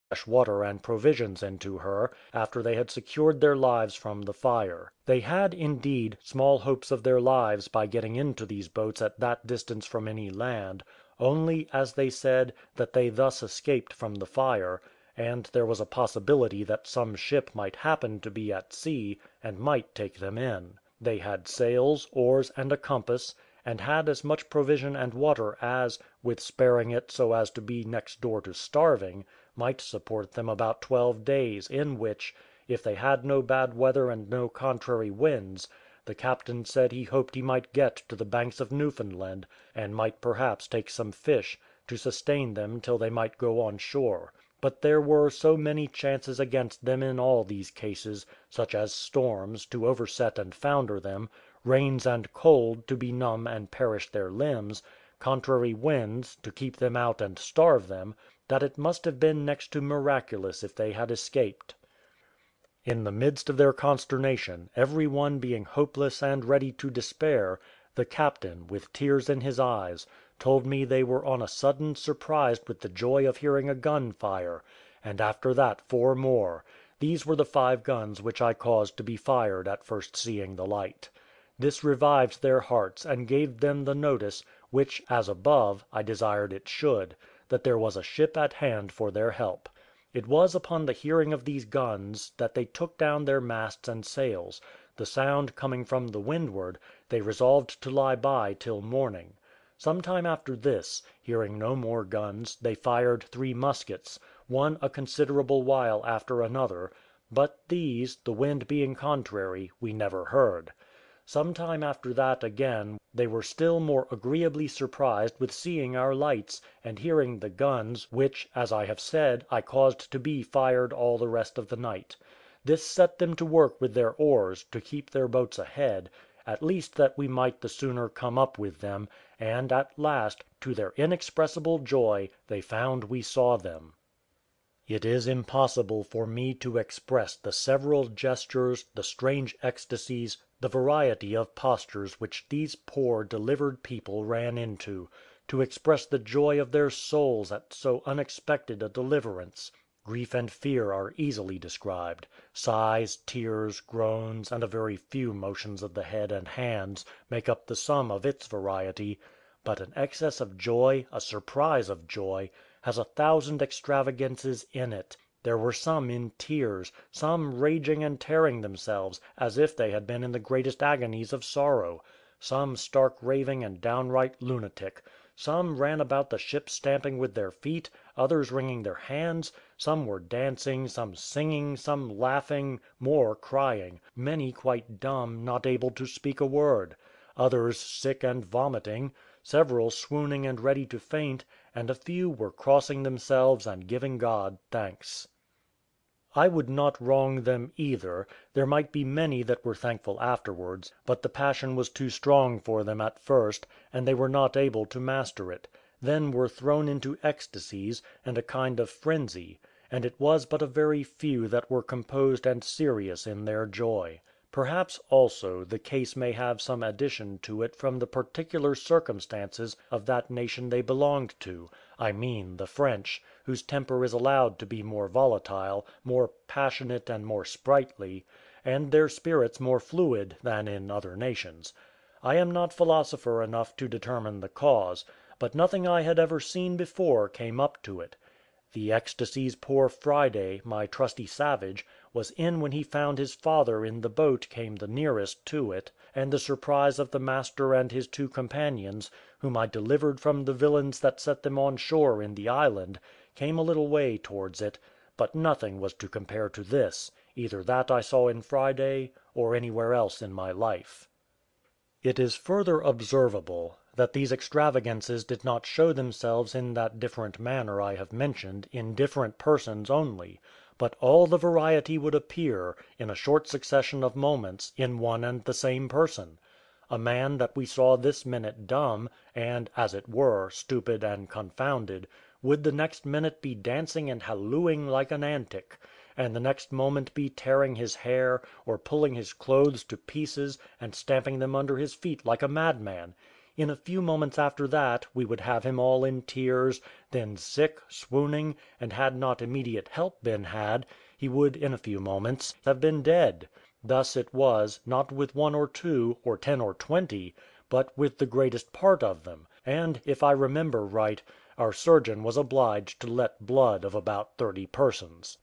fresh water and provisions into her, after they had secured their lives from the fire. They had, indeed, small hopes of their lives by getting into these boats at that distance from any land, only, as they said, that they thus escaped from the fire, and there was a possibility that some ship might happen to be at sea, and might take them in. They had sails, oars, and a compass, and had as much provision and water as, with sparing it so as to be next door to starving, might support them about 12 days, in which, if they had no bad weather and no contrary winds, the captain said he hoped he might get to the banks of Newfoundland, and might perhaps take some fish, to sustain them till they might go on shore. But there were so many chances against them in all these cases, such as storms, to overset and founder them, rains and cold, to benumb and perish their limbs, contrary winds, to keep them out and starve them, that it must have been next to miraculous if they had escaped. In the midst of their consternation, every one being hopeless and ready to despair, the captain, with tears in his eyes, told me they were on a sudden surprised with the joy of hearing a gun fire, and after that 4 more. These were the 5 guns which I caused to be fired at first seeing the light. This revived their hearts, and gave them the notice, which, as above, I desired it should, that there was a ship at hand for their help. It was upon the hearing of these guns that they took down their masts and sails; the sound coming from the windward, they resolved to lie by till morning. Some time after this, hearing no more guns, they fired 3 muskets, one a considerable while after another; but these, the wind being contrary, we never heard. Some time after that again they were still more agreeably surprised with seeing our lights, and hearing the guns, which, as I have said, I caused to be fired all the rest of the night. This set them to work with their oars, to keep their boats ahead, at least that we might the sooner come up with them; and at last, to their inexpressible joy, they found we saw them. It is impossible for me to express the several gestures, the strange ecstasies, the variety of postures which these poor delivered people ran into, to express the joy of their souls at so unexpected a deliverance. Grief and fear are easily described; sighs, tears, groans, and a very few motions of the head and hands, make up the sum of its variety; but an excess of joy, a surprise of joy, has 1,000 extravagances in it. There were some in tears, some raging and tearing themselves, as if they had been in the greatest agonies of sorrow; some stark raving and downright lunatic; some ran about the ship stamping with their feet, others wringing their hands; some were dancing, some singing, some laughing, more crying; many quite dumb, not able to speak a word; others sick and vomiting; several swooning and ready to faint, and a few were crossing themselves and giving God thanks. I would not wrong them either; there might be many that were thankful afterwards, but the passion was too strong for them at first, and they were not able to master it; then were thrown into ecstasies, and a kind of frenzy; and it was but a very few that were composed and serious in their joy. Perhaps, also, the case may have some addition to it from the particular circumstances of that nation they belonged to, I mean the French, whose temper is allowed to be more volatile, more passionate and more sprightly, and their spirits more fluid than in other nations. I am not philosopher enough to determine the cause, but nothing I had ever seen before came up to it. The ecstasies poor Friday, my trusty savage, was in when he found his father in the boat came the nearest to it; and the surprise of the master and his 2 companions, whom I delivered from the villains that set them on shore in the island, came a little way towards it; but nothing was to compare to this, either that I saw in Friday, or anywhere else in my life. It is further observable, that these extravagances did not show themselves in that different manner I have mentioned in different persons only, but all the variety would appear, in a short succession of moments, in one and the same person. A man that we saw this minute dumb, and, as it were, stupid and confounded, would the next minute be dancing and hallooing like an antic, and the next moment be tearing his hair, or pulling his clothes to pieces, and stamping them under his feet like a madman. In a few moments after that we would have him all in tears, then sick, swooning, and had not immediate help been had, he would in a few moments have been dead. Thus it was, not with one or two, or 10 or 20, but with the greatest part of them; and, if I remember right, our surgeon was obliged to let blood of about 30 persons.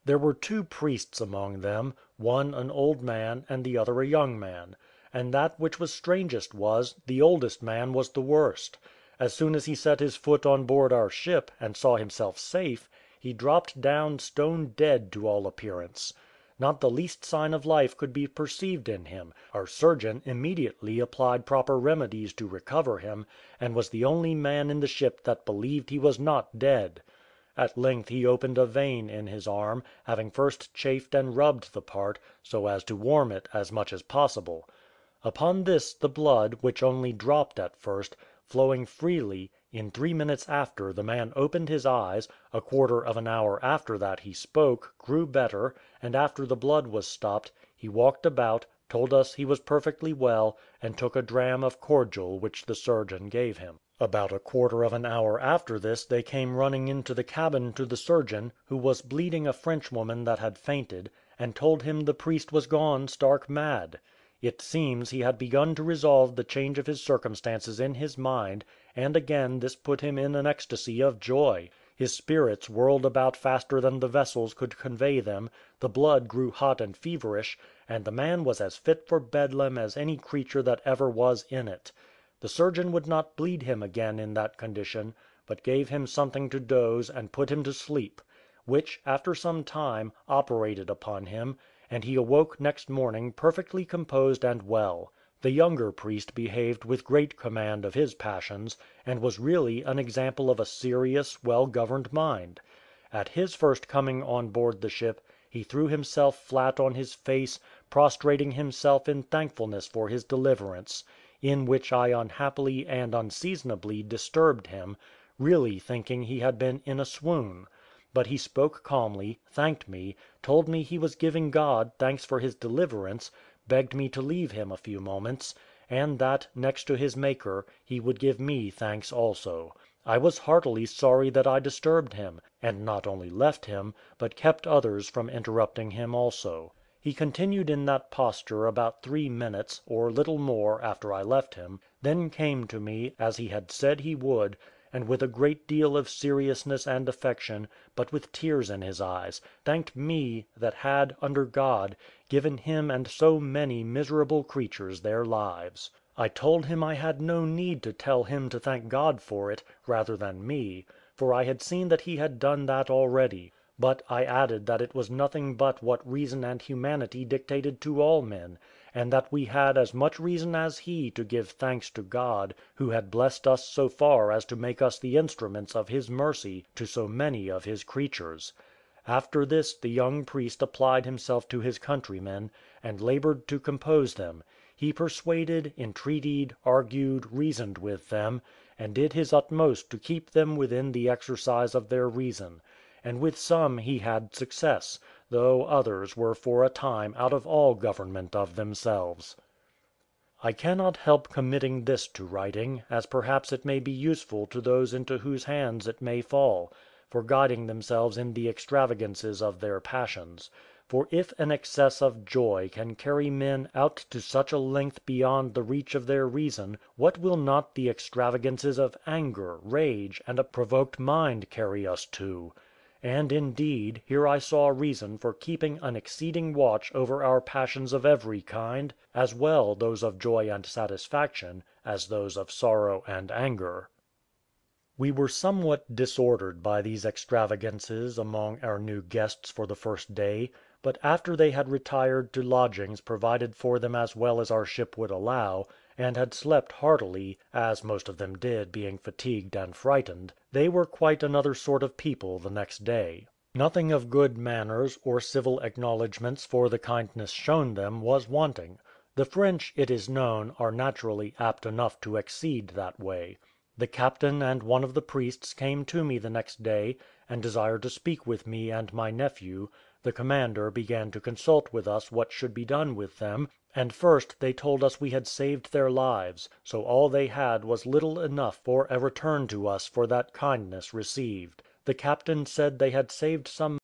There were 2 priests among them, one an old man and the other a young man; and that which was strangest was, the oldest man was the worst. As soon as he set his foot on board our ship, and saw himself safe, he dropped down stone dead to all appearance. Not the least sign of life could be perceived in him. Our surgeon immediately applied proper remedies to recover him, and was the only man in the ship that believed he was not dead. At length he opened a vein in his arm, having first chafed and rubbed the part, so as to warm it as much as possible. Upon this the blood, which only dropped at first, flowing freely, in 3 minutes after the man opened his eyes, a quarter of an hour after that he spoke, grew better, and after the blood was stopped, he walked about, told us he was perfectly well, and took a dram of cordial which the surgeon gave him. About a quarter of an hour after this they came running into the cabin to the surgeon, who was bleeding a Frenchwoman that had fainted, and told him the priest was gone stark mad. It seems he had begun to resolve the change of his circumstances in his mind, and again this put him in an ecstasy of joy. His spirits whirled about faster than the vessels could convey them, the blood grew hot and feverish, and the man was as fit for Bedlam as any creature that ever was in it. The surgeon would not bleed him again in that condition, but gave him something to doze and put him to sleep, which, after some time, operated upon him, and he awoke next morning perfectly composed and well. The younger priest behaved with great command of his passions, and was really an example of a serious, well governed mind. At his first coming on board the ship, he threw himself flat on his face, prostrating himself in thankfulness for his deliverance, in which I unhappily and unseasonably disturbed him, really thinking he had been in a swoon; but he spoke calmly, thanked me, told me he was giving God thanks for his deliverance, begged me to leave him a few moments, and that, next to his Maker, he would give me thanks also. I was heartily sorry that I disturbed him, and not only left him, but kept others from interrupting him also. He continued in that posture about 3 minutes, or little more, after I left him, then came to me, as he had said he would, and with a great deal of seriousness and affection, but with tears in his eyes, thanked me that had, under God, given him and so many miserable creatures their lives. I told him I had no need to tell him to thank God for it, rather than me, for I had seen that he had done that already; but I added that it was nothing but what reason and humanity dictated to all men, and that we had as much reason as he to give thanks to God, who had blessed us so far as to make us the instruments of his mercy to so many of his creatures. After this the young priest applied himself to his countrymen, and laboured to compose them. He persuaded, entreated, argued, reasoned with them, and did his utmost to keep them within the exercise of their reason; and with some he had success, though others were for a time out of all government of themselves. I cannot help committing this to writing, as perhaps it may be useful to those into whose hands it may fall, for guiding themselves in the extravagances of their passions; for if an excess of joy can carry men out to such a length beyond the reach of their reason, what will not the extravagances of anger, rage, and a provoked mind carry us to? And, indeed, here I saw reason for keeping an exceeding watch over our passions of every kind, as well those of joy and satisfaction as those of sorrow and anger. We were somewhat disordered by these extravagances among our new guests for the first day; but after they had retired to lodgings provided for them as well as our ship would allow, and had slept heartily, as most of them did, being fatigued and frightened, they were quite another sort of people the next day. Nothing of good manners, or civil acknowledgments for the kindness shown them, was wanting. The French, it is known, are naturally apt enough to exceed that way. The captain and one of the priests came to me the next day, and desired to speak with me and my nephew, the commander began to consult with us what should be done with them; and first they told us we had saved their lives, so all they had was little enough for a return to us for that kindness received. The captain said they had saved some